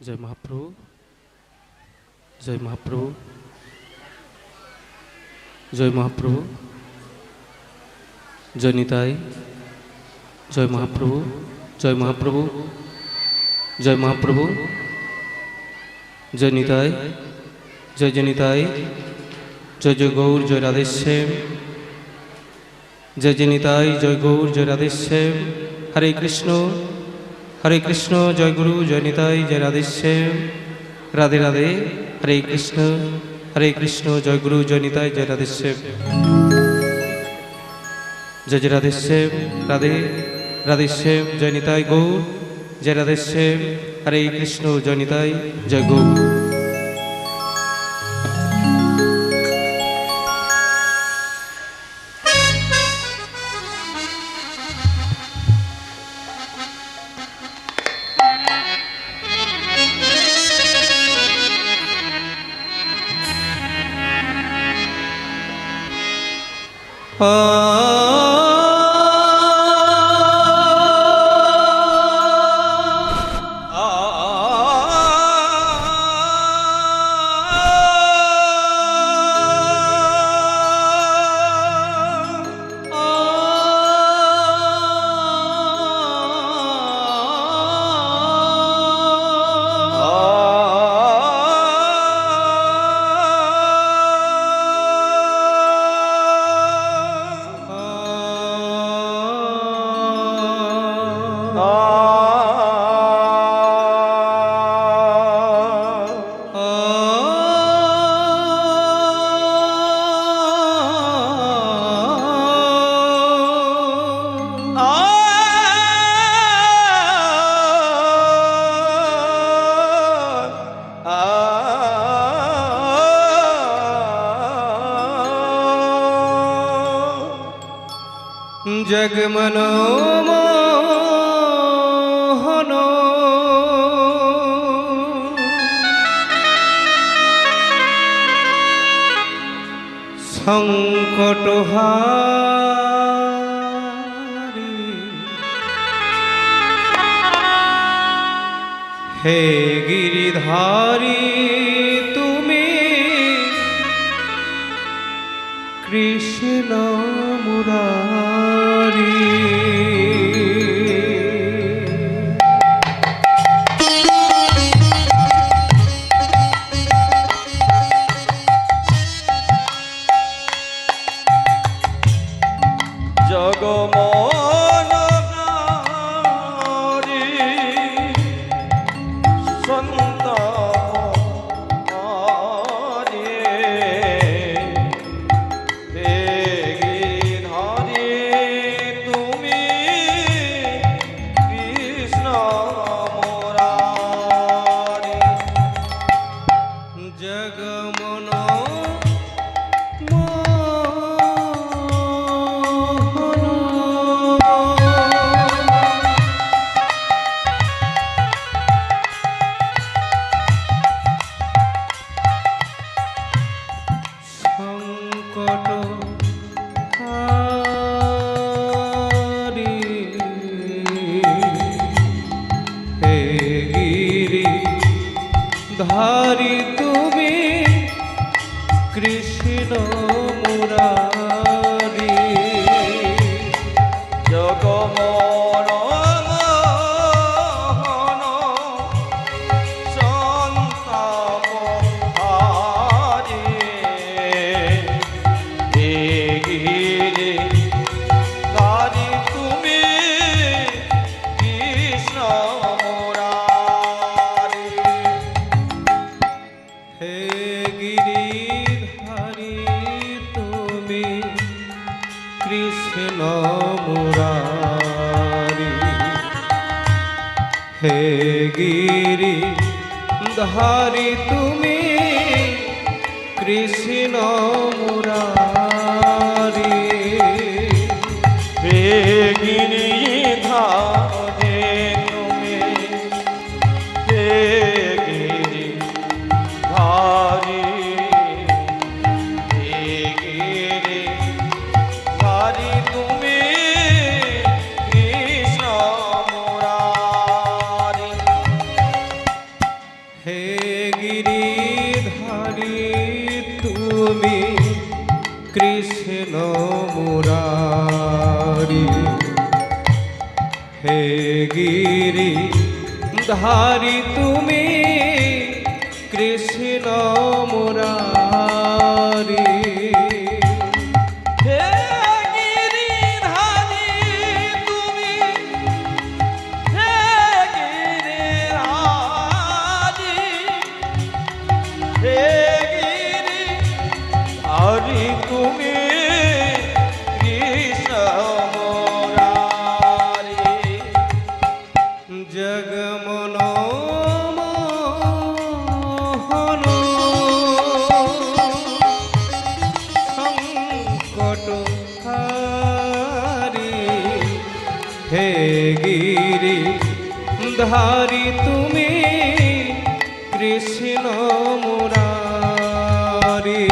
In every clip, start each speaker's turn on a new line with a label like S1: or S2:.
S1: जय महाप्रभु, जय महाप्रभु, जय महाप्रभु, जय निताई, जय महाप्रभु, जय महाप्रभु, जय महाप्रभु, जय निताई, जय निताई, जय जय गौर, जय राधेश्याम, जय निताई, जय गौर, जय राधेश्याम। हरे कृष्ण, जय गुरु, जय निताई, जय राधेश्याम। राधे राधे, हरे कृष्ण, जय गुरु, जय निताई, जय राधेश्याम। जय जय राधेश्याम, राधे राधेश्याम, जय निताई गौर, जय राधेश्याम। हरे कृष्ण, जय निताई, जय गौर। जगमनोमोहन संकटहारी हे गिरिधारी तुमी कृष्ण मुरारी। धारी तुमी कृष्ण मुरारी। जगमनोमोहन संतापहारी हे गिरिधारी तुमी कृष्ण हे गिरिधारी तुमी कृष्ण मुरारी। हे गिरिधारी तुमी हे गिरिधारी हे गिरिधारी तुमी कृष्ण मुरारी। হে গিরিধারী তুমি কৃষ্ণ মুরারি, হে গিরিধারী তুমি কৃষ্ণ মুরারি।
S2: হে গিরিধারী তুমি, হে গিরিধারী, হে গিরিধারী তুমি কৃষ্ণ মুরারি।
S1: জগমনোমোহন সংকটহারি, হে গিরিধারী তুমি কৃষ্ণ মুরারি।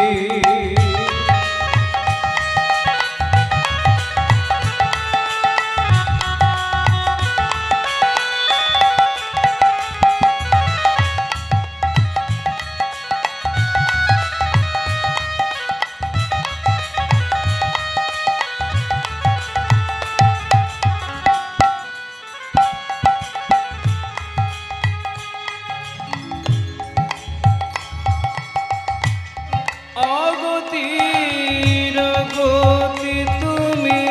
S1: অগতির গতি তুমি,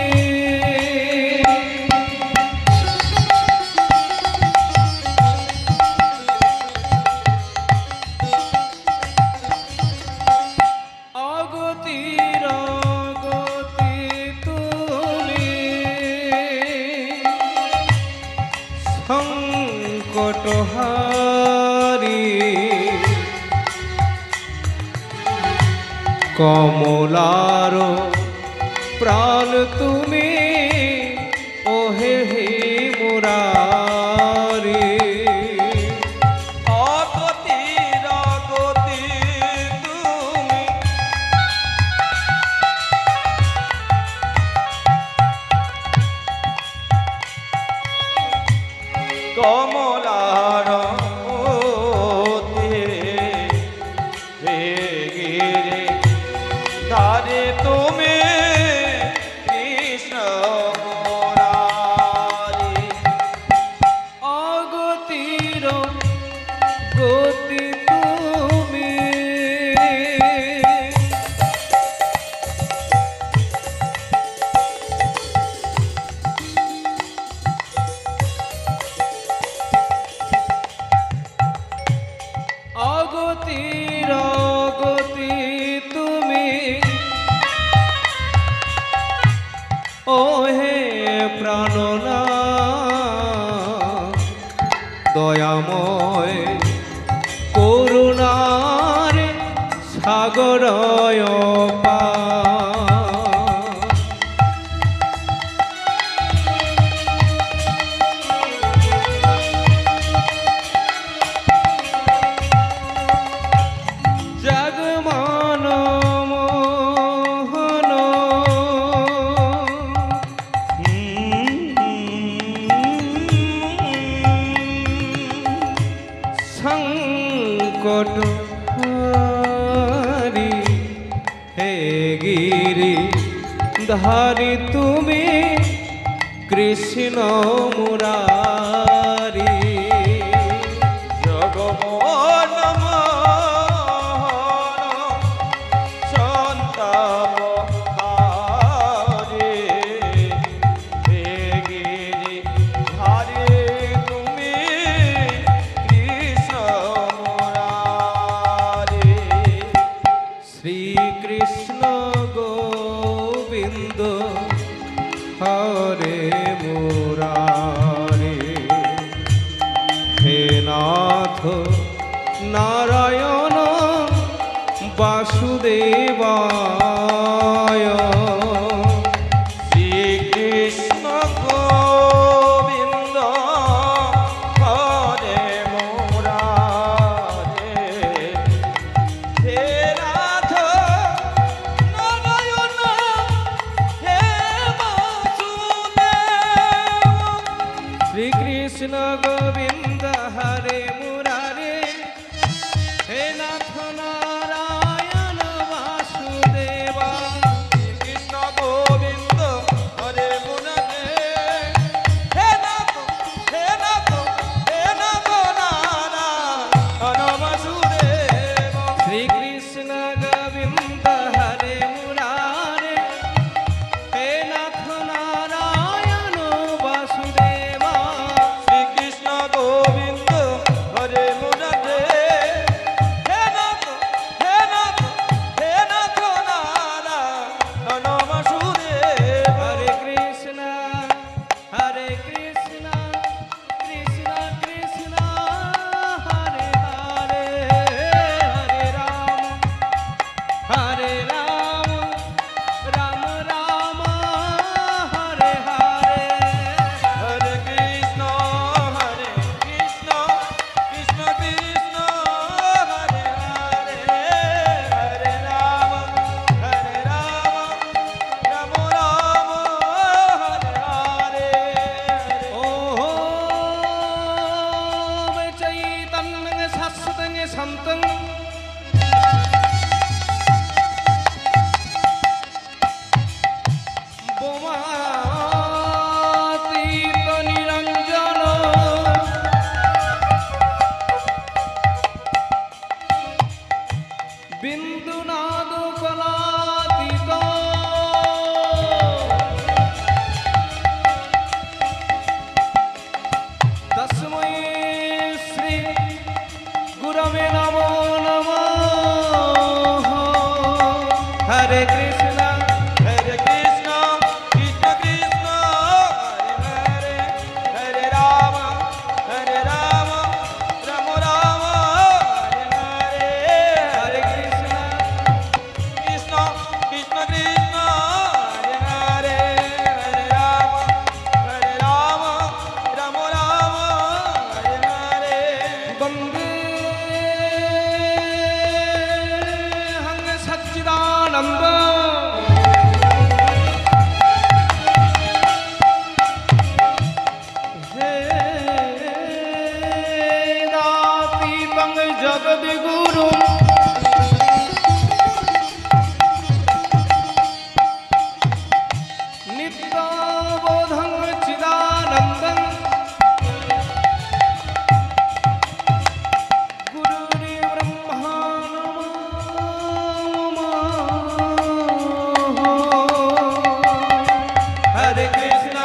S1: অগতির গতি তুমি, সংকটহারি, কমলার প্রাণ তুমি, ওহে হে মুরারি।
S2: অগতির গতি তুমি, কমলার হে গিরিধারী তুমি কৃষ্ণ মুরারি।
S1: অগতির গতি তুমি, অগতির গতি তুমি, ও হে প্রাণনাথ দয়াময় করুণার সাগরয় জগমনোমোহন সংকটহারি, হে গিরিধারী তুমি কৃষ্ণ মুরারি।
S2: জগমনোহন সন্তাপহারি, হে গিরিধারী তুমি কৃষ্ণ মুরারি।
S1: শ্রীকৃষ্ণ গোবিন্দ হরে মুরারি, হে নাথ নারায়ণ বাসুদেবায়।
S2: শ্রীকৃষ্ণ গোবিন্দ হরে মুরারি, হে নাথ নারায়ণ হে বাসুদেব।
S1: শ্রীকৃষ্ণ গোবিন্দ হরে মুরারি, শান্তং বোমাতীত নিরঞ্জন বিন্দুনাদ কলাতীত তস্मै শ্রী গুরবে নমো নমঃ। হরে Krishna
S2: Hare Krishna, Krishna Krishna, Hare Hare, Hare Rama, Hare Rama, Rama Rama, Hare Hare,
S1: হরে Krishna
S2: Krishna, Krishna Krishna, Hare Hare, Hare Rama, Hare Rama, Rama Rama, Hare Hare.
S1: বন্দে হং সচ্চিদানন্দ হে নাতীতং জগদ্গুরু নিত্যবোধং চিদানন্দং গুরুর্ব্রহ্মা Hare Krishna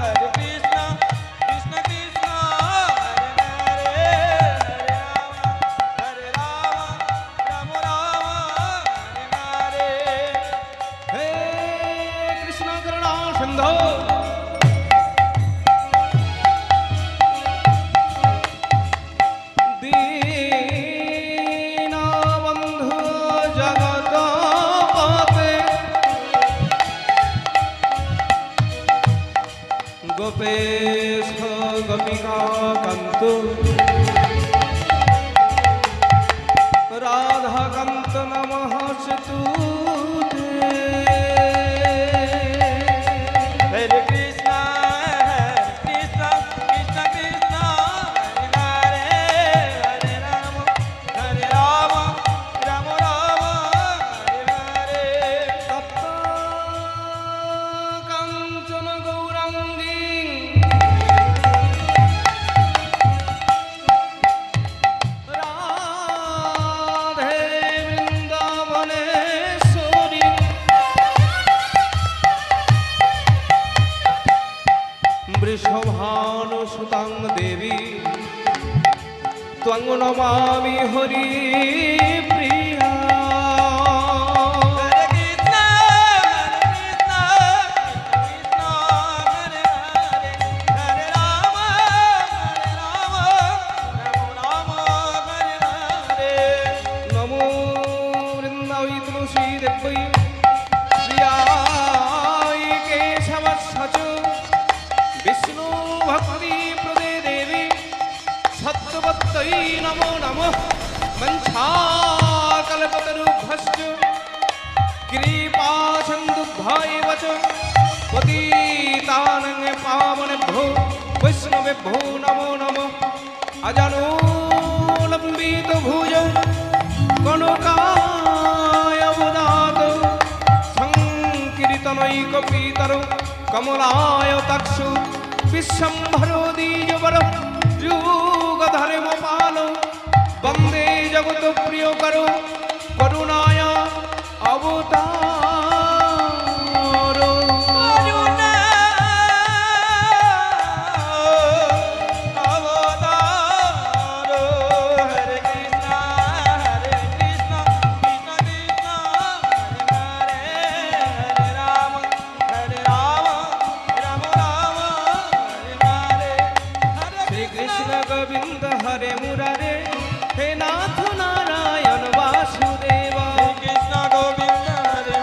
S2: Hare Krishna, Krishna Krishna, Hare Hare, Hare Rama, Rama Rama, Hare Hare.
S1: হে কৃষ্ণ করুণা সিন্ধু দীনবন্ধু জগৎপতে গোপেশ গোপিকা কান্ত রাধাকান্ত নমস্তুতে
S2: Hare Krishna, Krishna Krishna Krishna, Hare Hare, Hare Rama, Hare Rama, Rama Rama, Hare Hare.
S1: তপ্ত কাঞ্চন গৌরাঙ্গী রাধে বৃন্দাবনেশ্বরী বৃষভানুসুতাং দেবী ত্বং নমামি হরি প্রিয়া
S2: Hare Krishna, Krishna Krishna, Hare Hare, Hare Rama, Hare Rama, Rama Rama, Hare Hare.
S1: নমো বৃন্দাবৈ তুলসী দেব্যৈ প্রিয়ায় কেশবস্য বিষ্ণু ভক্তি প্রদে দেবী সত্যবত্তৈ নমো নমঃ মঞ্ছাকল্পতরুভ্যশ্চ কৃপা সিন্ধুভ্যৈব চ পতিতানাং পাবনেভ্যো বৈষ্ণবেভ্যো নমো নমঃ অজানুলম্বিত ভুজৌ কনকায় উদাত সংকীর্তনৈকপীতর কমলায় তক্ষু বিশ্বম্ভরো দ্বিজবর যুগধর্মপাল বন্দে জগত প্রিয় করো করুণায় অবতার
S2: Karuna avataro. Hare Krishna, Hare Krishna, Krishna Krishna, Hare Hare, Hare Rama, Hare Rama, Rama Rama, Hare Hare. Hare
S1: Shri
S2: Krishna,
S1: Krishna Govinda হরে মুরারে হে Nath Narayan Basudeb
S2: Krishna Govinda, Hare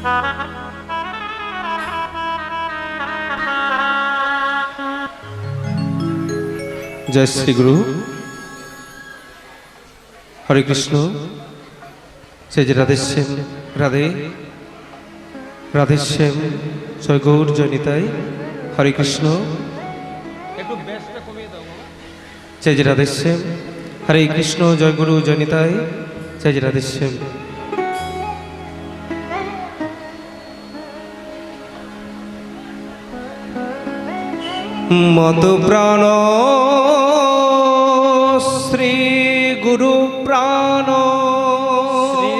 S1: জয় শ্রী গুরু, হরে কৃষ্ণ। সেই যে রাধেশ্যাম, রাধে রাধেশ্যাম, জয় গৌর, জয় নিতাই, হরে কৃষ্ণ। জয় যে রাধেশ্যাম, হরে কৃষ্ণ, জয় গুরু, জয় নিতাই, জয় যে রাধেশ্যাম। মত প্রাণ শ্রী গুরু প্রাণ,
S2: শ্রী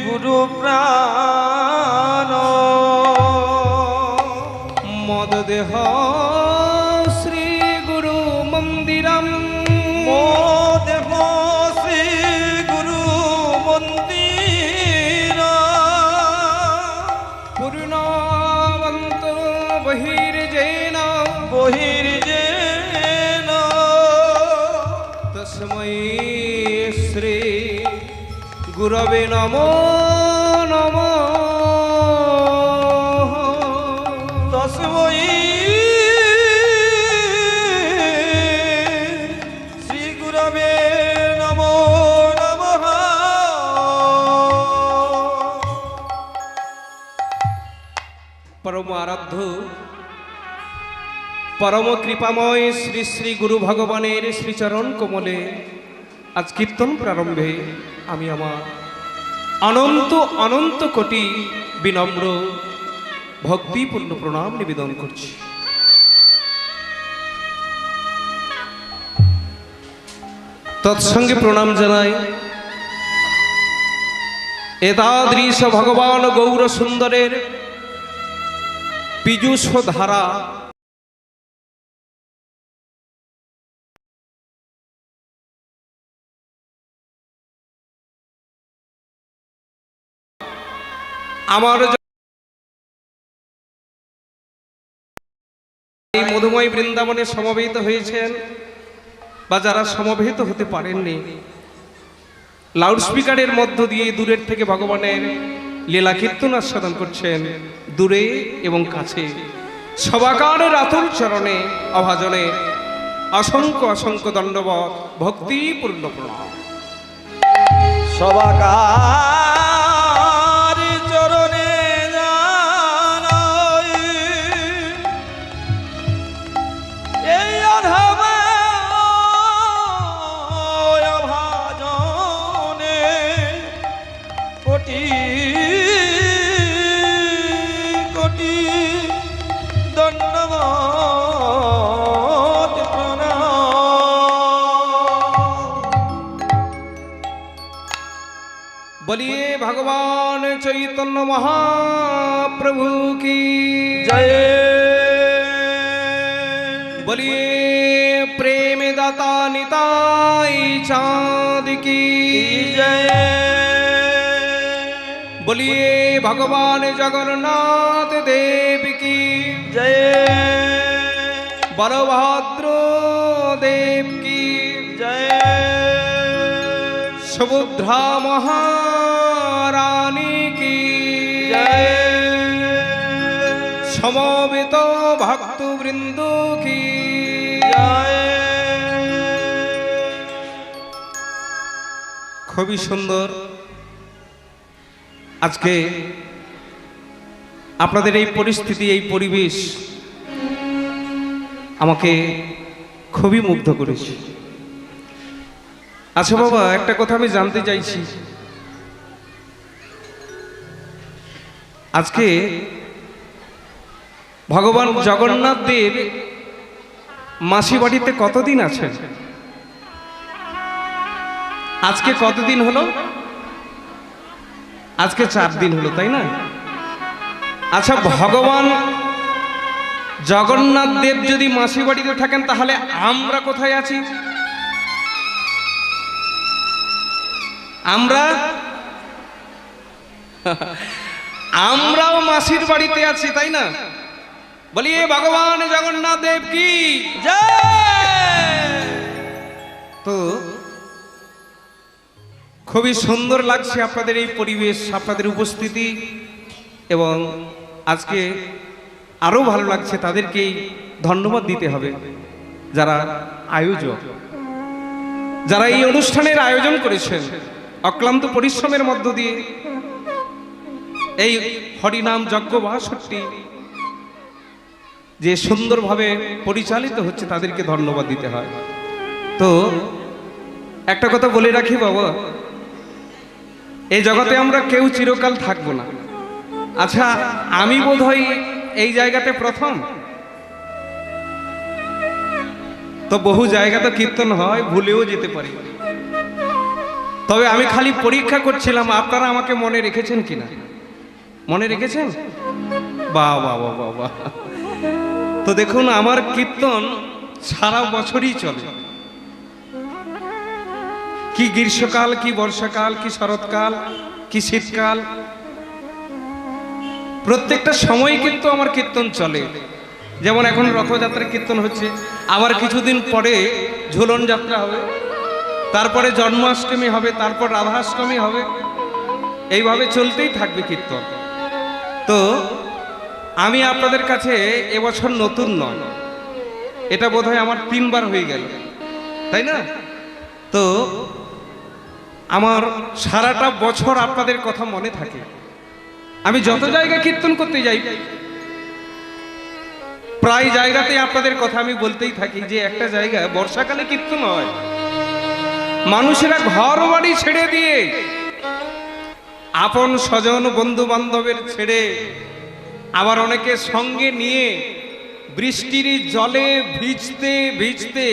S2: গুরু প্রাণ
S1: মদ দেহ শ্রী গুরু মন্দিরম,
S2: দেহ শ্রী গুরু মন্দির
S1: পূর্ণবন্ত বহির্জেন
S2: বহির্জেন
S1: তস্मै শ্রী গুরবে নমো নমঃ।
S2: তস্मै শ্রী গুরবে নমো নমঃ।
S1: পরম আরাধ্য, পরম কৃপাময় শ্রী শ্রী গুরু ভগবানের শ্রীচরণ কমলে আজ কীর্তন প্রারম্ভে আমি আমার অনন্ত অনন্ত কোটি বিনম্র ভক্তিপূর্ণ প্রণাম নিবেদন করছি। তৎসঙ্গে প্রণাম জানাই এতাদৃশ ভগবান গৌর সুন্দরের পীযূষ ধারা আমার এই মধুময় বৃন্দাবনে সমবেত হয়েছেন বা যারা সমবেত হতে পারেননি, লাউডস্পিকারের মধ্য দিয়ে দূরের থেকে ভগবানের লীলা কীর্তন আস্বাদন করছেন, দূরে এবং কাছে সবাকারের আতুল চরণে অভাজনে অসংখ্য অসংখ্য দণ্ডবত ভক্তিপূর্ণ প্রণাম।
S2: সবাকার চরণে জানাই এই অধমে অভাজনে কোটি কোটি দণ্ডবত প্রণাম।
S1: बोलिए भगवान चैतन्य महाप्रभु की
S2: जय।
S1: बोलिए प्रेम दाता निताई चाँद की
S2: जय।
S1: बोलिए भगवान जगन्नाथ देव की
S2: जय।
S1: बलभद्र देव की
S2: जय।
S1: सुभद्रा महारानी की
S2: जय।
S1: समवेत भक्त वृंद की
S2: जय।
S1: খুবই সুন্দর। আজকে আপনাদের এই পরিস্থিতি, এই পরিবেশ আমাকে খুবই মুগ্ধ করেছে। আচ্ছা বাবা, একটা কথা আমি জানতে চাইছি, আজকে ভগবান জগন্নাথ দেব মাসি বাড়িতে কতদিন আছেন? আজকে কতদিন হলো? আজকে 4 দিন হলো, তাই না? আচ্ছা, ভগবান জগন্নাথ দেব যদি মাসি বাড়িতে থাকেন, তাহলে আমরা কোথায় আছি? আমরাও মাসির বাড়িতে আছি, তাই না? বলিয়ে ভগবান জগন্নাথ দেব কি
S2: জয়।
S1: তো খুবই সুন্দর লাগছে আপনাদের এই পরিবেশ, আপনাদের উপস্থিতি। এবং আজকে আরও ভালো লাগছে, তাদেরকেই ধন্যবাদ দিতে হবে যারা আয়োজক, যারা এই অনুষ্ঠানের আয়োজন করেছেন অক্লান্ত পরিশ্রমের মধ্য দিয়ে এই হরিনাম যজ্ঞ 62 যে সুন্দরভাবে পরিচালিত হচ্ছে, তাদেরকে ধন্যবাদ দিতে হয়। তো একটা কথা বলে রাখি বাবা, এই জগতে আমরা কেউ চিরকাল থাকবো না। আচ্ছা, আমি বোধহয় এই জায়গাতে প্রথম, তো বহু জায়গা তো কীর্তন হয়, ভুলেও যেতে পারি। তবে আমি খালি পরীক্ষা করছিলাম আপনারা আমাকে মনে রেখেছেন কিনা। মনে রেখেছেন? বাহ বাহ বাহ বাহ বাহ। তো দেখুন, আমার কীর্তন সারা বছরই চলে, কি গ্রীষ্মকাল, কি বর্ষাকাল, কি শরৎকাল, কি শীতকাল, প্রত্যেকটা সময় কিন্তু আমার কীর্তন চলে। যেমন এখন রথযাত্রার কীর্তন হচ্ছে, আবার কিছুদিন পরে ঝুলন যাত্রা হবে, তারপরে জন্মাষ্টমী হবে, তারপর রাধাষ্টমী হবে, এইভাবে চলতেই থাকবে কীর্তন। তো আমি আপনাদের কাছে এবছর নতুন নয়, এটা বোধহয় আমার 3 বার হয়ে গেল, তাই না? তো আমার সারাটা বছর আপনাদের কথা মনে থাকে। আমি যত জায়গায় কীর্তন করতে যাই, প্রায় জায়গাতেই আপনাদের কথা আমি বলতেই থাকি যে একটা জায়গায় বর্ষাকালে কীর্তন হয়, মানুষেরা ঘর বাড়ি ছেড়ে দিয়ে, আপন স্বজন বন্ধু বান্ধবের ছেড়ে, আবার অনেকে সঙ্গে নিয়ে বৃষ্টির জলে ভিজতে ভিজতে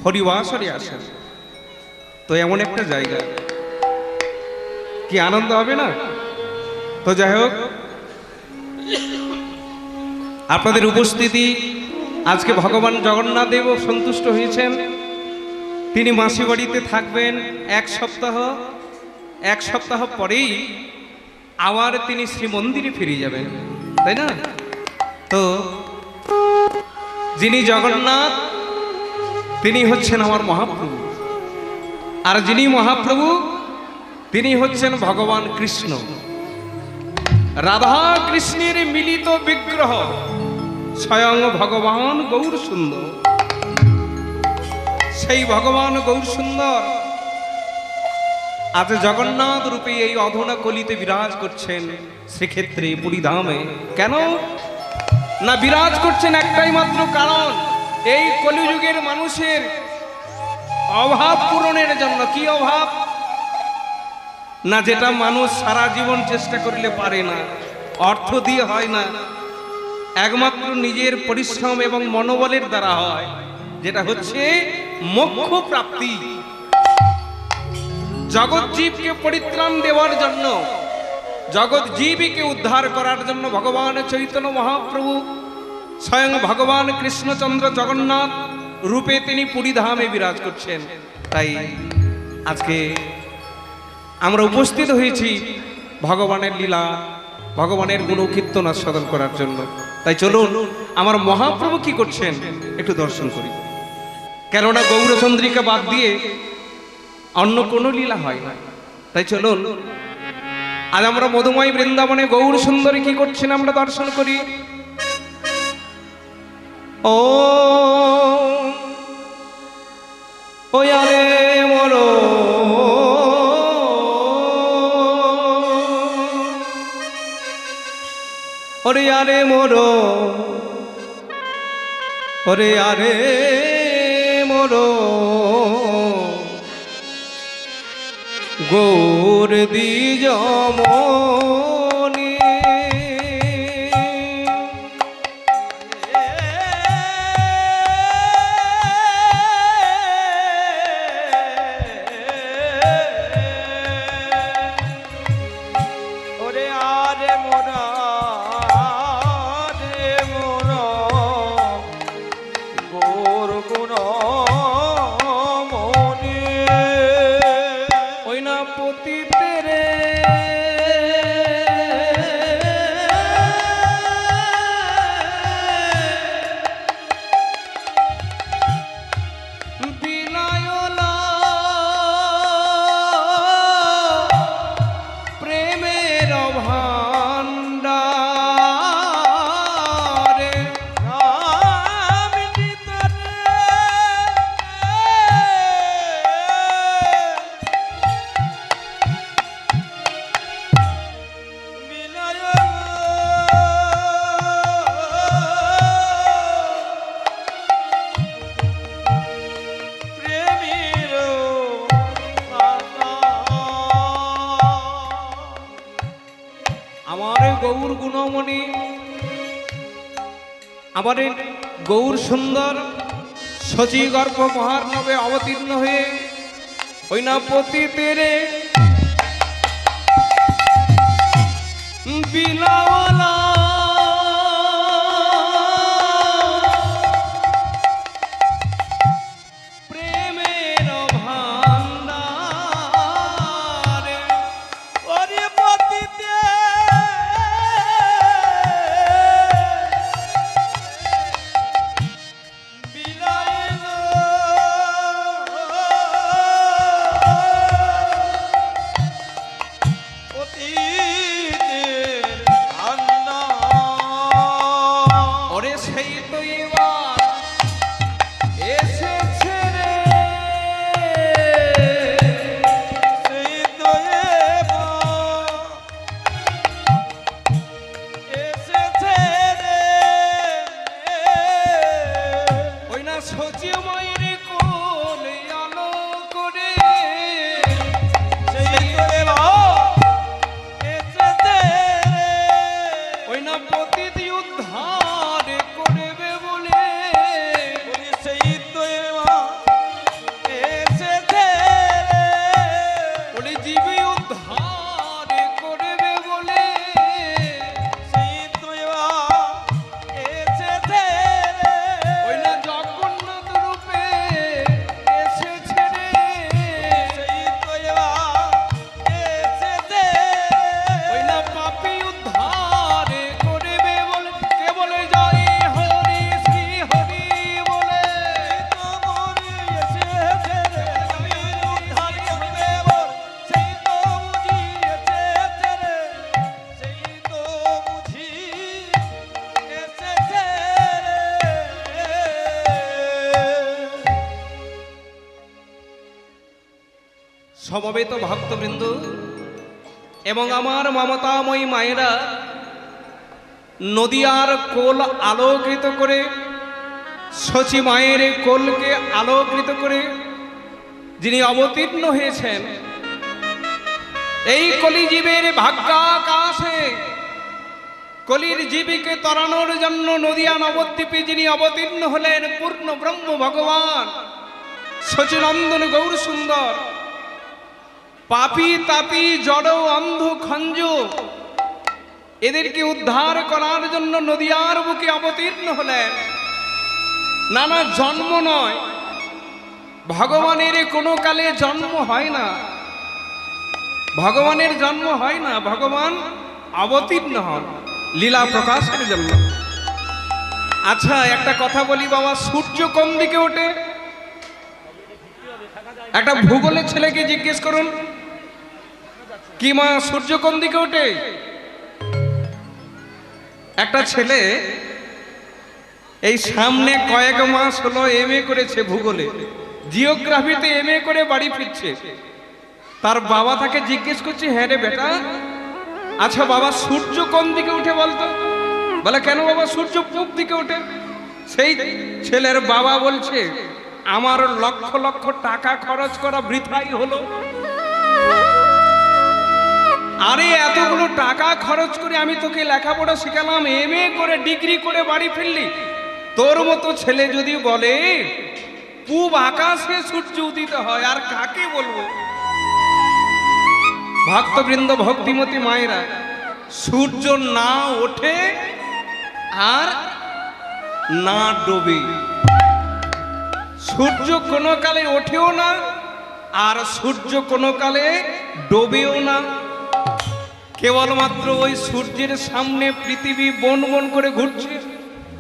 S1: হরিবাসরে আসেন। তো এমন একটা জায়গা, কি আনন্দ হবে না? তো যাই হোক, আপনাদের উপস্থিতি আজকে ভগবান জগন্নাথ দেবও সন্তুষ্ট হয়েছেন। তিনি মাসি বাড়িতে থাকবেন 1 সপ্তাহ, 1 সপ্তাহ পরেই আবার তিনি শ্রীমন্দিরে ফিরে যাবেন, তাই না? তো যিনি জগন্নাথ তিনি হচ্ছেন আমার মহাপ্রভু, আর যিনি মহাপ্রভু তিনি হচ্ছেন ভগবান কৃষ্ণ। রাধা কৃষ্ণের মিলিত বিগ্রহ স্বয়ং ভগবান গৌর সুন্দর। সেই ভগবান গৌর সুন্দর আজ জগন্নাথ রূপে এই অধনা কলিতে বিরাজ করছেন শ্রীক্ষেত্রে পুরীধামে। কেন না বিরাজ করছেন? একটাই মাত্র কারণ, এই কলিযুগের মানুষের অভাব পূরণের জন্য। কি অভাব? না যেটা মানুষ সারা জীবন চেষ্টা করলে পারে না, অর্থ দিয়ে হয় না, একমাত্র নিজের পরিশ্রম এবং মনোবলের দ্বারা হয়, যেটা হচ্ছে মোক্ষ প্রাপ্তি। জগৎ জীবকে পরিত্রাণ দেওয়ার জন্য, জগৎ জীবকে উদ্ধার করার জন্য ভগবান চৈতন্য মহাপ্রভু স্বয়ং ভগবান কৃষ্ণচন্দ্র জগন্নাথ রূপে তিনি পুরীধামে বিরাজ করছেন। তাই আজকে আমরা উপস্থিত হয়েছি ভগবানের লীলা, ভগবানের গুণ কীর্তন আস্বাদন করার জন্য। তাই চলুন আমার মহাপ্রভু কি করছেন একটু দর্শন করি। কেননা গৌরচন্দ্রিকা বাদ দিয়ে অন্য কোনো লীলা হয় না। তাই চলুন আজ আমরা মধুময় বৃন্দাবনে গৌর সুন্দরী কি করছেন আমরা দর্শন করি। ও ওয়ারে মরো ওরে আরে মোরো, ওরে আরে মোরো গৌর দ্বিজমণি।
S2: ওরে আরে মোরা রে মোরা গোর গুণ মনি।
S1: ওই না পতিতে রে বিলায়লা প্রেমের অভাব আমার গৌর গুণমণি, আমার এই গৌর সুন্দর সচি গর্ভ মহার্ণবে অবতীর্ণ হয়ে ওই না পতিতেরে বিলাওয়ালা প্রেমের ভান্ডারে
S2: ওরে পতিতে বিলাইল পতিতের আন্না
S1: ওরে সেই তো এবার এসেছে রে
S2: সেই তো এবার এসেছে রে
S1: ওই না সচি মায়ের কোলে আলো করে
S2: সেই তো এবার এসেছে রে
S1: ওই না প্রতিটি উদ্ধার করবে বলে
S2: ওরে সেই তো এবার এসেছে রে
S1: ওরে জীবী উদ্ধার করবে বলে
S2: সেই তো এবার এসেছে রে
S1: ওই না জগন্নাথ রূপে এসেছে রে
S2: সেই তো এবার এসেছে
S1: ওই না পাপী উদ্ধার করবে বলে কে বলে জয় হরি শ্রী হরি বলে
S2: তো মরে এসেছে রে উদ্ধার করবে বল সেই তো বুঝি এসেছে রে সেই তো বুঝি এসেছে রে
S1: সমবেত ভক্তবৃন্দ এবং আমার মমতাময়ী মায়েরা, নদিয়ার কোল আলোকিত করে, সচি মায়ের কোলকে আলোকিত করে যিনি অবতীর্ণ হয়েছেন এই কলিজীবের ভাগ্যাকাশে, কলির জীবীকে তরানোর জন্য নদিয়া নবদ্বীপে যিনি অবতীর্ণ হলেন পূর্ণ ব্রহ্ম ভগবান সচিনন্দন গৌর সুন্দর, পাপী তাপী জড় অন্ধ খঞ্জ এদেরকে উদ্ধার করার জন্য নদিয়ার বুকে অবতীর্ণ হলেন। নানা জন্ম নয়, ভগবানের কোনো কালে জন্ম হয় না, ভগবানের জন্ম হয় না, ভগবান অবতীর্ণ হন লীলা প্রকাশের জন্য। আচ্ছা একটা কথা বলি বাবা, সূর্য কোন দিকে ওঠে? একটা ভূগোলের ছেলেকে জিজ্ঞেস করুন, কি মা সূর্য কোন দিকে ওঠে? একটা ছেলে এই সামনে কয়েক মাস হলো এমএ করেছে ভূগোলে, জিওগ্রাফিতে এমএ করে বাড়ি ফিরছে। তার বাবা তাকে জিজ্ঞেস করছে, হ্যাঁ রে বেটা, আচ্ছা বাবা সূর্য কোন দিকে উঠে বলতো? বলে কেন বাবা, সূর্য পূব দিকে ওঠে। সেই ছেলের বাবা বলছে, আমার লক্ষ লক্ষ টাকা খরচ করা বৃথাই হলো। আরে এতগুলো টাকা খরচ করে আমি তোকে লেখাপড়া শিখালাম, এমএ করে ডিগ্রি করে বাড়ি ফিরলি, তোর মতো ছেলে যদি বলে পূব আকাশে সূর্য উদিত হয়, আর কাকে বলবো? ভক্তবৃন্দ, ভক্তিমতী মায়েরা, সূর্য না ওঠে আর না ডোবে, সূর্য কোনো কালে ওঠেও না আর সূর্য কোনো কালে ডোবেও না। কেবলমাত্র ওই সূর্যের সামনে পৃথিবী বন বন করে ঘুরছে,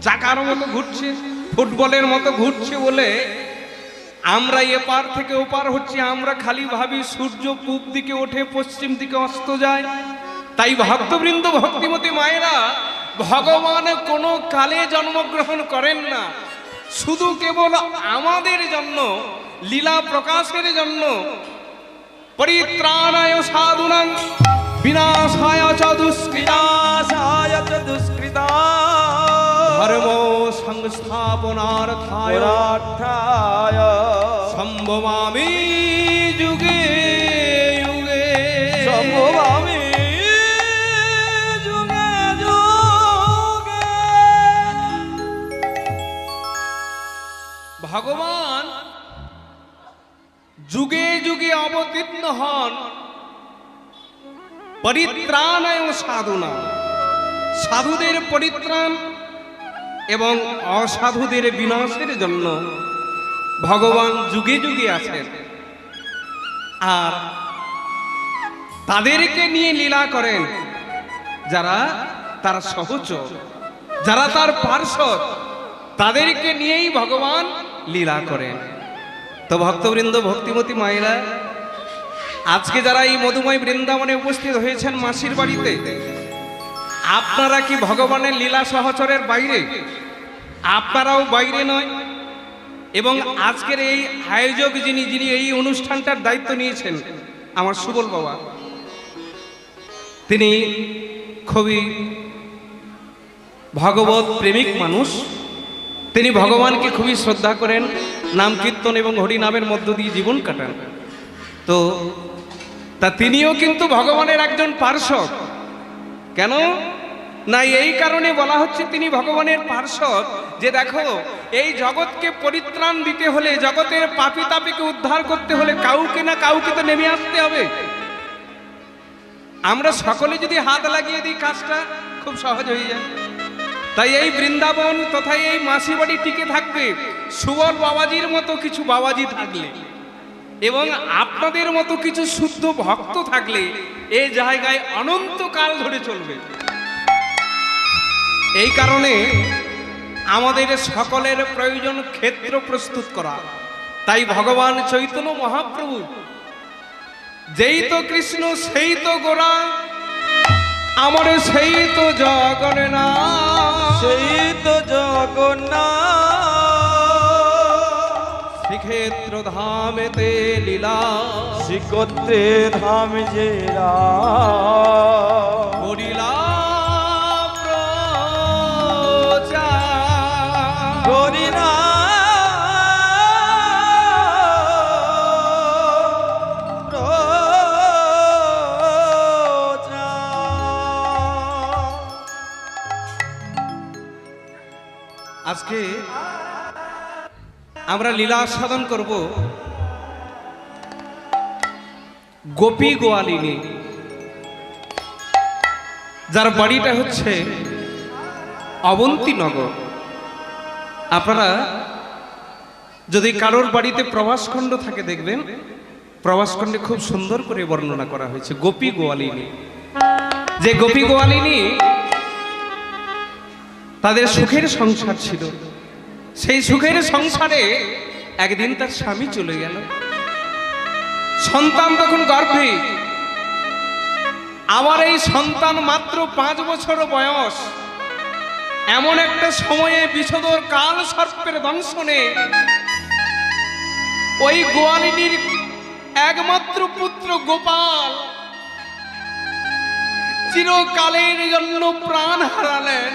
S1: চাকার মতো ঘুরছে, ফুটবলের মতো ঘুরছে বলে আমরা এপার থেকে ওপার হচ্ছি। আমরা খালি ভাবি সূর্য পূব দিকে ওঠে, পশ্চিম দিকে অস্ত যায়। তাই ভক্তবৃন্দ, ভক্তিমতী মায়েরা, ভগবান কোনো কালে জন্মগ্রহণ করেন না, শুধু কেবল আমাদের জন্য, লীলা প্রকাশের জন্য। পরিত্রাণায় সাধুনাং বিনাশায় চ দুষ্কৃতায় চ দুষ্কৃতা ধর্ম সংস্থাপনার্থায় সম্ভবামি যুগে যুগে
S2: সম্ভবামি
S1: পরিত্রাণায় সাধুনা, সাধুদের পরিত্রাণ এবং অসাধুদের বিনাশের জন্য ভগবান যুগে যুগে আছেন। আর তাদেরকে নিয়ে লীলা করেন যারা তার সহচর, যারা তার পার্শ্বদ, তাদেরকে নিয়েই ভগবান লীলা করেন। তো ভক্তবৃন্দ, ভক্তিমতী মায়েরা, আজকে যারা এই মধুময় বৃন্দাবনে উপস্থিত হয়েছেন মাসির বাড়িতে, আপনারা কি ভগবানের লীলা সহচরের বাইরে? আপনারাও বাইরে নয়। এবং আজকের এই আয়োজক যিনি এই অনুষ্ঠানটার দায়িত্ব নিয়েছেন, আমার সুবল বাবা, তিনি খুবই ভগবত প্রেমিক মানুষ। তিনি ভগবানকে খুবই শ্রদ্ধা করেন, নাম কীর্তন এবং হরিনামের মধ্য দিয়ে জীবন কাটান। তো তিনিও কিন্তু ভগবানের একজন পার্শ্বদ। কেন না, এই কারণে বলা হচ্ছে তিনি ভগবানের পার্শ্বদ, যে দেখো, এই জগৎকে পরিত্রাণ দিতে হলে, জগতের পাপী তাপীকে উদ্ধার করতে হলে কাউকে না কাউকে তো নেমে আসতে হবে। আমরা সকলে যদি হাত লাগিয়ে দিই, কাজটা খুব সহজ হয়ে যায়। তাই এই বৃন্দাবন তথা এই মাসি বাড়ি টিকে থাকবে সুবল বাবাজির মতো কিছু বাবাজি থাকলে, এবং আপনাদের মতো কিছু শুদ্ধ ভক্ত থাকলে এই জায়গায় অনন্তকাল ধরে চলবে। এই কারণে আমাদের সকলের প্রয়োজন ক্ষেত্র প্রস্তুত করা। তাই ভগবান চৈতন্য মহাপ্রভু, যেই তো কৃষ্ণ সেই তো গোরা, আমার সেই তো জগন্নাথ,
S2: সেই তো জগন্নাথ,
S1: শ্রীক্ষেত্র ধামেতে লীলা,
S2: শ্রীক্ষেত্রে ধাম জেরা,
S1: করিলা প্রচার,
S2: করিনা
S1: আজকে আমরা লীলা সাধন করব গোপী গোয়ালিনী, যার বাড়িটা হচ্ছে অবন্তীনগর। আপনারা যদি কারোর বাড়িতে প্রভাসখণ্ড থাকে দেখবেন, প্রভাসখণ্ডে খুব সুন্দর করে বর্ণনা করা হয়েছে গোপী গোয়ালিনী। যে গোপী গোয়ালিনী তাদের সুখের সংসার ছিল, সেই সুখের সংসারে একদিন তার স্বামী চলে গেল। সন্তান তখন গর্ভে, আমার এই সন্তান মাত্র 5 বছর বয়স। এমন একটা সময়ে বিষধর কাল সর্পের দংশনে ওই গোয়ালিনীর একমাত্র পুত্র গোপাল চিরকালের জন্য প্রাণ হারালেন।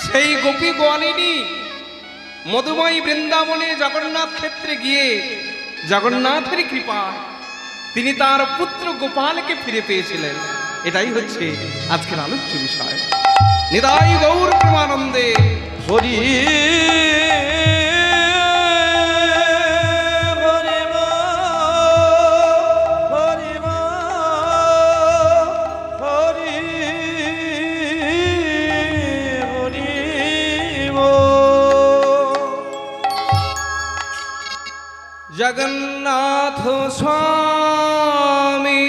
S1: সেই গোপী গোয়ালিনী মধুময় বৃন্দাবনে জগন্নাথ ক্ষেত্রে গিয়ে জগন্নাথের কৃপা তিনি তার পুত্র গোপালকে ফিরে পেয়েছিলেন। এটাই হচ্ছে আজকের আলোচ্য বিষয়। নিতাই গৌর প্রেমানন্দে
S2: হরি
S1: জগন্নাথ স্বামী,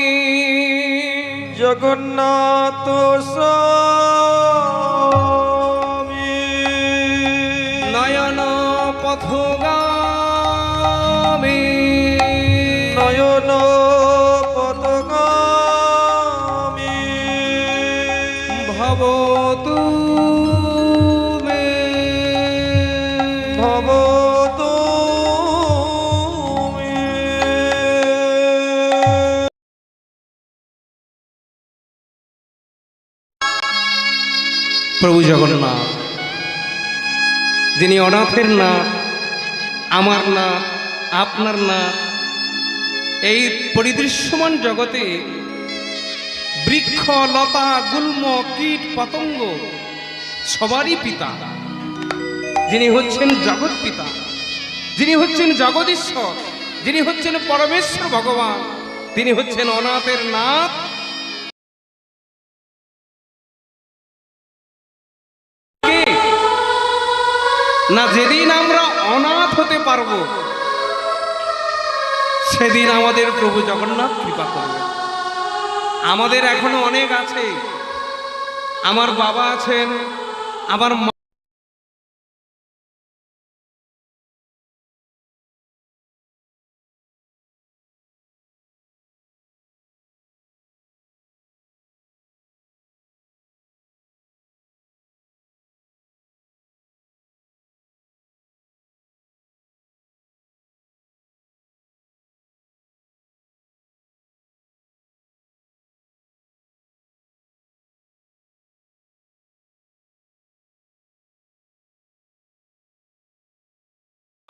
S2: জগন্নাথ স্বামী,
S1: নয়ন পথগামী,
S2: নয়ন পথগামী,
S1: ভবতু মে,
S2: ভবতু
S1: প্রভু জগন্নাথ, যিনি অনাথের নাথ, আমার নাথ, আপনার নাথ, এই পরিদৃশ্যমান জগতে বৃক্ষ লতা গুল্ম কীট পতঙ্গ সবারই পিতা, যিনি হচ্ছেন জগৎ পিতা, যিনি হচ্ছেন জগদীশ্বর, যিনি হচ্ছেন পরমেশ্বর ভগবান, তিনি হচ্ছেন অনাথের নাথ। কে? না যেদিন আমরা অনাথ হতে পারবো সেদিন আমাদের প্রভু জগন্নাথ কৃপা করবে। আমাদের এখনো অনেক আছে, আমার বাবা আছেন, আমার মা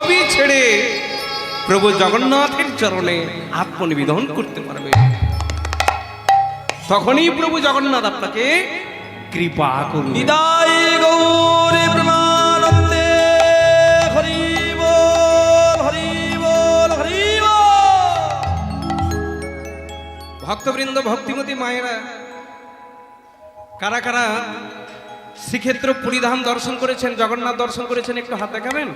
S1: সবই ছেড়ে প্রভু জগন্নাথের চরণে আত্মনিবেদন করতে পারবে, তখনই প্রভু জগন্নাথ আপনাকে কৃপা করবে।
S2: নিতাই গৌরী প্রেমানন্দে হরি বল হরি বল হরি বল।
S1: ভক্তবৃন্দ, ভক্তিমতী মায়েরা, কারা কারা শ্রীক্ষেত্র পুরীধাম দর্শন করেছেন, জগন্নাথ দর্শন করেছেন, একটু হাত দেখাবেন।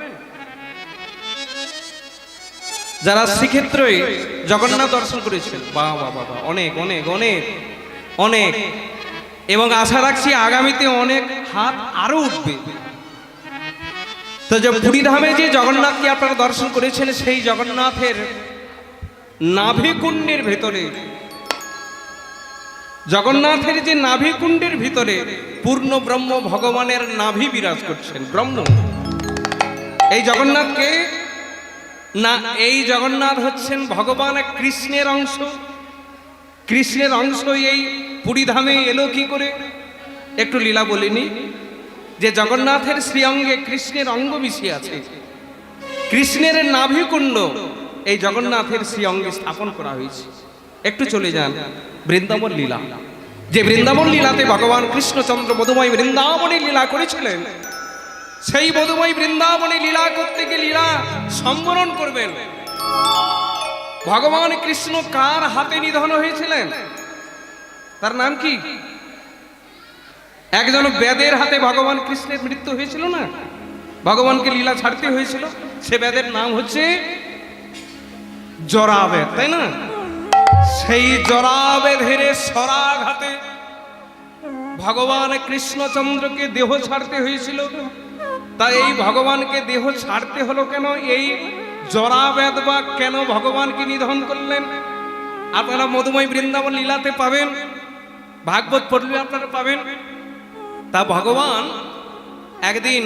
S1: যারা শ্রীক্ষেত্রে জগন্নাথ দর্শন করেছেন, বাহ বাহ বাহ, অনেক অনেক অনেক অনেক, এবং আশা রাখছি আগামীতে অনেক হাত আরো উঠবে। তো যে পুরীধামে যে জগন্নাথকে আপনারা দর্শন করেছেন, সেই জগন্নাথের নাভিকুণ্ডের ভেতরে, জগন্নাথের যে নাভিকুণ্ডের ভিতরে পূর্ণ ব্রহ্ম ভগবানের নাভি বিরাজ করছেন, ব্রহ্ম। এই জগন্নাথকে না, এই জগন্নাথ হচ্ছেন ভগবান কৃষ্ণের অংশ। কৃষ্ণের অংশ এই পুরীধামে এলো কি করে? একটু লীলা বলিনি যে জগন্নাথের শ্রীঅঙ্গে কৃষ্ণের অঙ্গ মিশিয়ে আছে। কৃষ্ণের নাভিকুণ্ড এই জগন্নাথের শ্রীঅঙ্গে স্থাপন করা হয়েছে। একটু চলে যান বৃন্দাবন লীলা, যে বৃন্দাবন লীলাতে ভগবান কৃষ্ণচন্দ্র মধুময় বৃন্দাবনে লীলা করেছিলেন। সেই মধুময় বৃন্দাবনে লীলা করতে গিয়ে লীলা সম্বরণ করবেন। ভগবান কৃষ্ণ কার হাতে নিধন হয়েছিলেন? তার নাম কি? একজন বেদের হাতে ভগবান কৃষ্ণের মৃত্যু হয়েছিল না, ভগবানকে লীলা ছাড়তে হয়েছিল। সে বেদের নাম হচ্ছে জরাবেদ, তাই না? সেই জরাবেদের সরাঘাতে ভগবান কৃষ্ণচন্দ্রকে দেহ ছাড়তে হয়েছিল। তাই এই ভগবানকে দেহ ছাড়তে হলো কেন? এই জরাবেদ বা কেন ভগবানকে নিধন করলেন? আপনারা মধুময় বৃন্দাবন লীলাতে পাবেন, ভাগবত পড়লে আপনারা পাবেন। তা ভগবান একদিন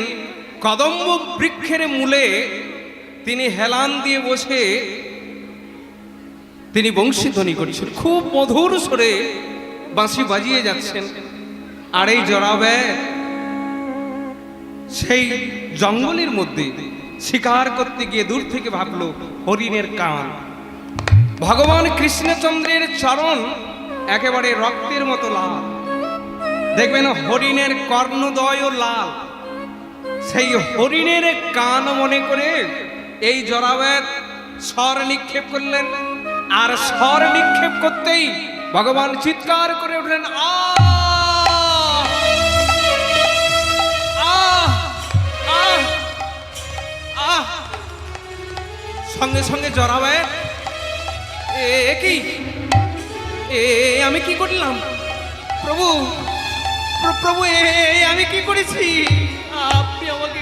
S1: কদম্ব বৃক্ষের মূলে তিনি হেলান দিয়ে বসে তিনি বংশীধ্বনি করছেন, খুব মধুর স্বরে বাঁশি বাজিয়ে যাচ্ছেন। আর এই জরাবেদ সেই জঙ্গলের মধ্যে শিকার করতে গিয়ে দূর থেকে ভাবলো হরিণের কান। ভগবান কৃষ্ণচন্দ্রের চরণ একেবারে রক্তের মতো লাল, দেখবেন হরিণের কর্ণদয়ও লাল। সেই হরিণের কান মনে করে এই জরাবেদ স্বর নিক্ষেপ করলেন। আর স্বর নিক্ষেপ করতেই ভগবান চিৎকার করে উঠলেন, আহ আহ আহ আহ। সঙ্গে সঙ্গে জরাবেদ, এ কি, আমি কি করলাম প্রভু? প্রভু আমি কি করেছি? আপনি আমাকে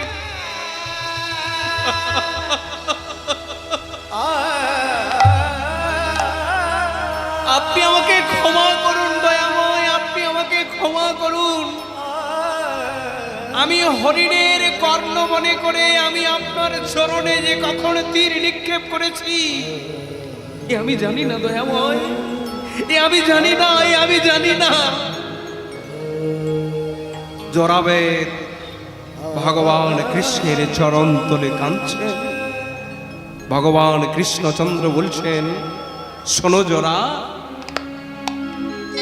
S1: আপনি আমাকে ক্ষমা করুন দয়াময়, আপনি আমাকে ক্ষমা করুন। আমি হরিণের কর্ণ মনে করে আমি আপনার চরণে যে কখন তীর নিক্ষেপ করেছি এ আমি জানি না দয়াময়, এ আমি জানি না, এ আমি জানি না। জরাবেদ ভগবান কৃষ্ণের চরণ তলে কাঁদছে। ভগবান কৃষ্ণচন্দ্র বলছেন, শোনো জরা,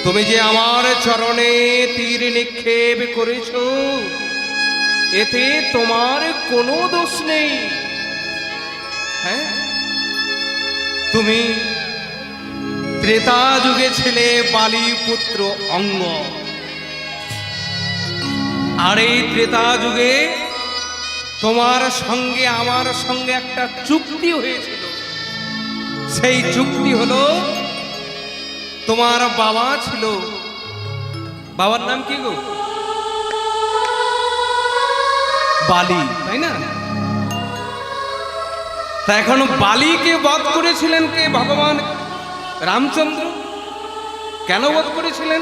S1: তুমি যে আমার চরণে তীর নিক্ষেপ করেছ এতে তোমার কোনো দোষ নেই। হ্যাঁ, তুমি ত্রেতা যুগে ছিলে বালি পুত্র অঙ্গ, আর এই ত্রেতা যুগে তোমার সঙ্গে আমার সঙ্গে একটা চুক্তি হয়েছিল। সেই চুক্তি হলো, তোমার বাবা ছিল, বাবার নাম কি গো? বালি, তাই না? তা এখন বালিকে বধ করেছিলেন কে? ভগবান রামচন্দ্র। কেন বধ করেছিলেন?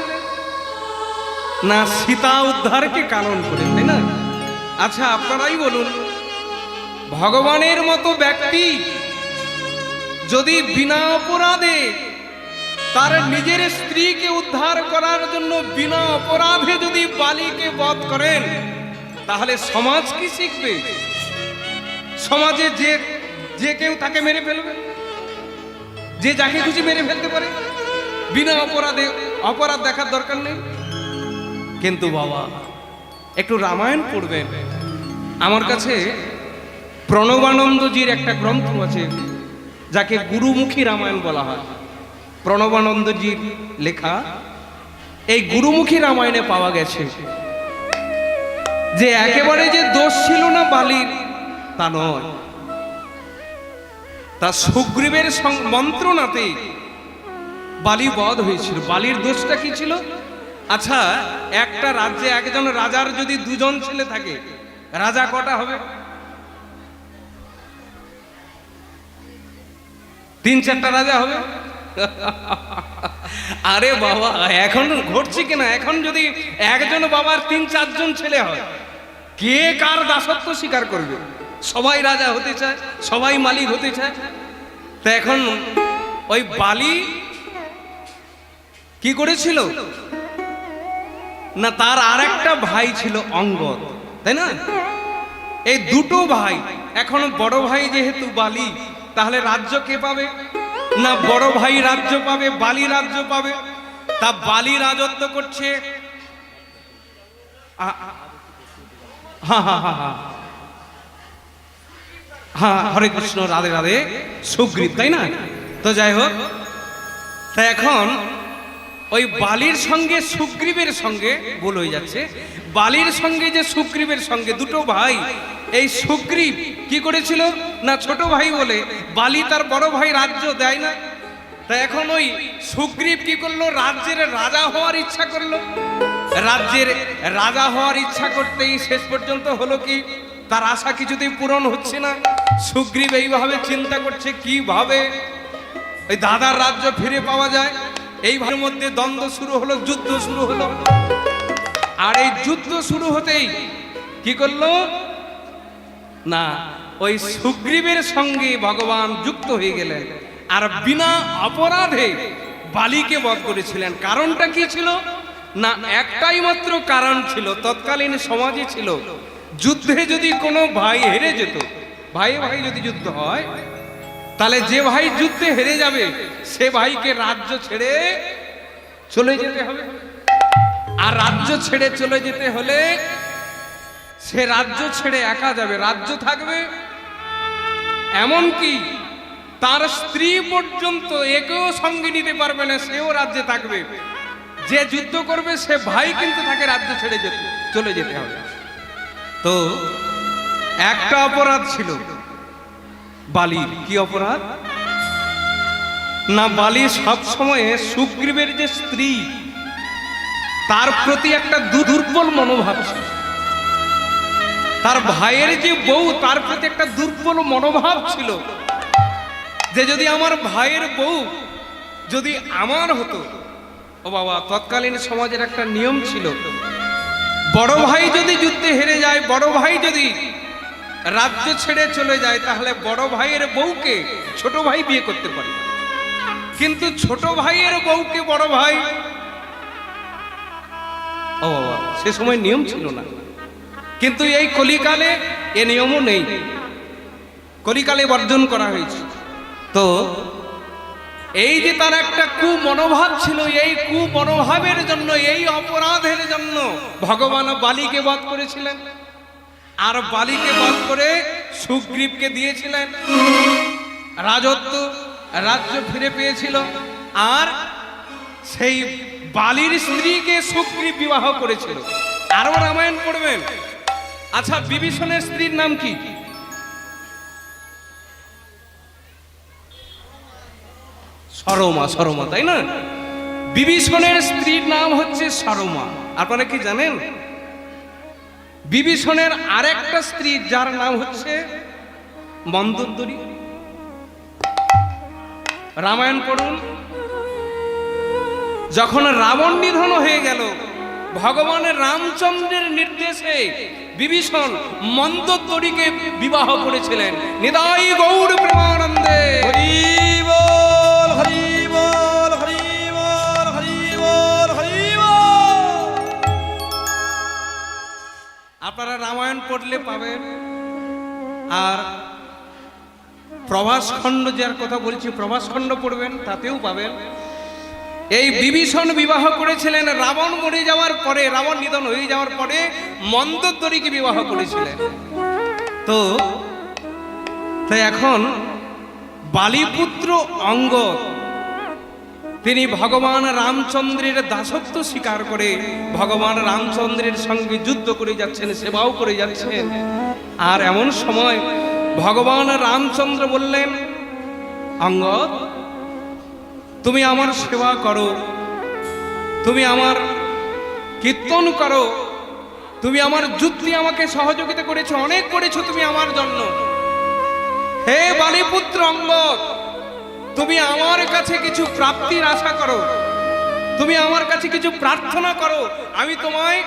S1: না সীতা উদ্ধারকে কারণ করে, তাই না? আচ্ছা আপনারাই বলুন, ভগবানের মতো ব্যক্তি যদি বিনা অপরাধে তার নিজের স্ত্রীকে উদ্ধার করার জন্য বিনা অপরাধে যদি বালিকে বধ করেন, তাহলে সমাজ কি শিখবে? সমাজে যে যে কেউ তাকে মেরে ফেলবে, যে যাকে খুশি মেরে ফেলতে পারে, বিনা অপরাধে। অপরাধ দেখার দরকার নেই। কিন্তু বাবা একটু রামায়ণ পড়বেন। আমার কাছে প্রণবানন্দজির একটা গ্রন্থ আছে, যাকে গুরুমুখী রামায়ণ বলা হয়। প্রণবানন্দজির লেখা এই গুরুমুখী রামায়ণে পাওয়া গেছে যে একেবারে যে দোষ ছিল না বালির, তা নয়। তা সুগ্রীবের মন্ত্রণাতে বালি বধ হয়েছিল। বালির দোষটা কি ছিল? আচ্ছা, একটা রাজ্যে একজন রাজার যদি দুজন ছেলে থাকে, রাজা কটা হবে? 3-4টা রাজা হবে। আরে বাবা, এখন ঘটছে কিনা, এখন যদি একজন বাবার 3-4 জন ছেলে হয়, কে কার দাসত্ব স্বীকার করবে? সবাই রাজা হতে চায়, সবাই মালিক হতে চায়। তা এখন ওই বালি কি করেছিল না, তার আর একটা ভাই ছিল অঙ্গদ, তাই না? এই দুটো ভাই, এখন বড় ভাই যেহেতু বালি, তাহলে রাজ্য কে পাবে? না বড় ভাই রাজ্য পাবে, বালি রাজ্য পাবে। তা বালি রাজত্ব করছে, হ্যাঁ হরে কৃষ্ণ, রাধে রাধে, সুগ্রীব, তাই না? তো যাই হোক, তা এখন ওই বালির সঙ্গে সুগ্রীবের সঙ্গে ভুল হয়ে যাচ্ছে, বালির সঙ্গে যে সুগ্রীবের সঙ্গে দুটো ভাই, এই সুগ্রীব কি করেছিল না, ছোট ভাই বলে বালি তার বড় ভাই রাজ্য দেয় না। তা এখন ওই সুগ্রীব কি করলো, রাজ্যের রাজা হওয়ার ইচ্ছা করলো। রাজ্যের রাজা হওয়ার ইচ্ছা করতেই শেষ পর্যন্ত হলো কি, তার আশা কিছুতেই পূরণ হচ্ছে না। সুগ্রীব এইভাবে চিন্তা করছে কিভাবে ওই দাদার রাজ্য ফিরে পাওয়া যায়। এইভাবে মধ্যে দ্বন্দ্ব শুরু হলো, যুদ্ধ শুরু হলো। আর এই যুদ্ধ শুরু হতেই কি করলো না, ওই সুগ্রীবের সঙ্গে ভগবান যুক্ত হয়ে গেলেন, আর বিনা অপরাধে বালিকে বধ করেছিলেন। কারণটা কি ছিল না, একটাই মাত্র কারণ ছিল, তৎকালীন সমাজে ছিল, যুদ্ধে যদি কোনো ভাই হেরে যেত, ভাই ভাই যদি যুদ্ধ হয়, তাহলে যে ভাই যুদ্ধে হেরে যাবে সে ভাইকে রাজ্য ছেড়ে চলে যেতে হবে। আর রাজ্য ছেড়ে চলে যেতে হলে সে রাজ্য ছেড়ে একা যাবে, রাজ্য থাকবে, এমনকি তার স্ত্রী পর্যন্ত একেও সঙ্গে নিতে পারবে না, সেও রাজ্যে থাকবে। যে যুদ্ধ করবে সে ভাই কিন্তু তাকে রাজ্য ছেড়ে চলে যেতে হবে। তো একটা অপরাধ ছিল বালির। কি অপরাধ না, বালি সব সময় সুগ্রীবের যে স্ত্রী, তার প্রতি একটা দুর্বল মনোভাব ছিল। তার ভাইয়ের যে বউ, তার প্রতি একটা দুর্বল মনোভাব ছিল, যে যদি আমার ভাইয়ের বউ যদি আমার হতো। ও বাবা, তৎকালীন সমাজের একটা নিয়ম ছিল, বড় ভাই যদি যুদ্ধে হেরে যায়, বড় ভাই যদি রাজ্য ছেড়ে চলে যায়, তাহলে বড় ভাইয়ের বউকে ছোট ভাই বিয়ে করতে পারে। কিন্তু ছোট ভাইয়ের বউকে বড় ভাই, ও বাবা, সে সময় নিয়ম ছিল না। কিন্তু এই কলিকালে এ নিয়মও নেই, কলিকালে বর্জন করা হয়েছে। তো এই যে তার একটা কুমনোভাব ছিল, এই কুমনোভাবের জন্য, এই অপরাধের জন্য ভগবান বালিকে বধ করেছিলেন। আর বালিকে বধ করে সুগ্রীবকে দিয়েছিলেন রাজত্ব, রাজ্য ফিরে পেয়েছিল। আর সেই বালির স্ত্রীকে সুগ্রীব বিবাহ করেছিল। আরো রামায়ণ পড়বেন। আচ্ছা, বিভীষণের স্ত্রীর নাম কি? সরমা। সরমা, তাই না? বিভীষণের স্ত্রীর নাম হচ্ছে সরমা। আপনারা কি জানেন বিভীষণের আরেকটা স্ত্রী যার নাম হচ্ছে মন্দোদরী? রামায়ণ পড়ুন। যখন রাবণ নিধন হয়ে গেল, ভগবানের রামচন্দ্রের নির্দেশে বিভীষণ মন্দোদরীকে বিবাহ করেছিলেন। নিতাই গৌর প্রেমানন্দে।
S2: হরি বল, হরি বল, হরি বল, হরি বল, হরি বল।
S1: আপনারা রামায়ণ পড়লে পাবেন। আর প্রভাসখণ্ড যার কথা বলছি, প্রভাসখণ্ড পড়বেন, তাতেও পাবেন। এই বিভীষণ বিবাহ করেছিলেন রাবণ মরে যাওয়ার পরে, রাবণ নিধন হয়ে যাওয়ার পরে মন্দোদরীকে বিবাহ করেছিলেন। তো তাই এখন বালিপুত্র অঙ্গদ তিনি ভগবান রামচন্দ্রের দাসত্ব স্বীকার করে ভগবান রামচন্দ্রের সঙ্গে যুদ্ধ করে যাচ্ছেন, সেবাও করে যাচ্ছেন। আর এমন সময় ভগবান রামচন্দ্র বললেন, অঙ্গদ, তুমি আমার সেবা করো, তুমি আমার কীর্তন করো, তুমি আমার যুদ্ধে আমাকে সহযোগিতা করেছো, অনেক করেছো তুমি আমার জন্য। হে বালিপুত্র অঙ্গদ, তুমি আমার কাছে কিছু প্রাপ্তির আশা করো, তুমি আমার কাছে কিছু প্রার্থনা করো, আমি তোমায়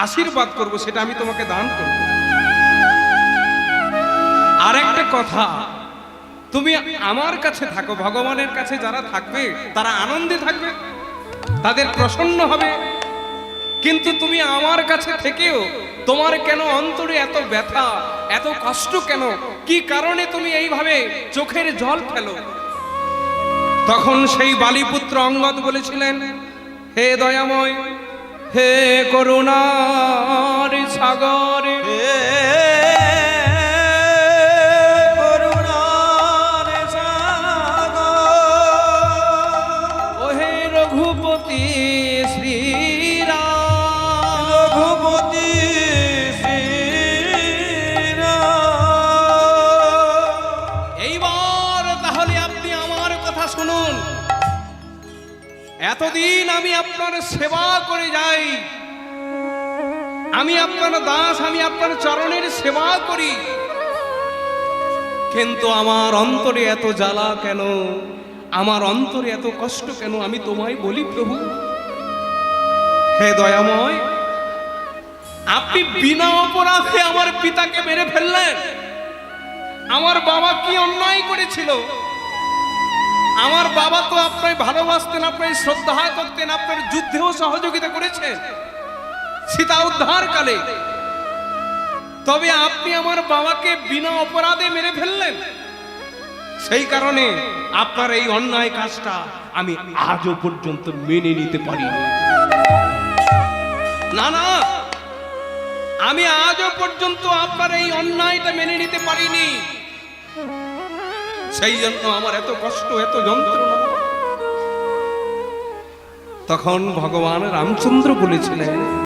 S1: আশীর্বাদ করব, সেটা আমি তোমাকে দান করব। আর একটা কথা, তুমি আমার কাছে থাকো, ভগবানের কাছে যারা থাকবে তারা আনন্দে থাকবে, তাদের প্রসন্ন হবে। কিন্তু তুমি আমার কাছে থেকেও তোমার কেন অন্তরে এত ব্যথা, এত কষ্ট কেন? কি কারণে তুমি এইভাবে চোখের জল ফেলো? তখন সেই বালিপুত্র অঙ্গদ বলেছিলেন, হে দয়াময়, হে করুণার সাগর,
S2: হে করুণার সাগর,
S1: ও হে রঘুপতি শ্রীরাম,
S2: রঘুপতি শ্রীরাম।
S1: এইবার তাহলে আপনি আমার কথা শুনুন। এতদিন আমি আপনার সেবা করে যাই, আমি আপনার দাস, আমি আপনার চরণের সেবা করি, কিন্তু আমার অন্তরে এত জ্বালা কেন, আমার অন্তরে এত কষ্ট কেন? আমি তোমায় বলি প্রভু, হে দয়াময়, আপনি বিনা অপরাধে আমার পিতাকে মেরে ফেললেন। আমার বাবা কি অন্যায় করেছিল? আমার বাবা তো আপনাকে ভালোবাসতেন, আপনাকে শ্রদ্ধা করতেন, আপনার যুদ্ধেও সহযোগিতা করেছেন সীতা উদ্ধার কালে। তবে আপনি আমার বাবাকে বিনা অপরাধে মেরে ফেললেন। সেই কারণে আপনার এই অন্যায় কাজটা আমি আজও পর্যন্ত মেনে নিতে পারিনি। না না, আমি আজও পর্যন্ত আপনার এই অন্যায়টা মেনে নিতে পারিনি। সেই জন্য আমার এত কষ্ট, এত যন্ত্রণা। তখন ভগবান রামচন্দ্র বলেছিলেন,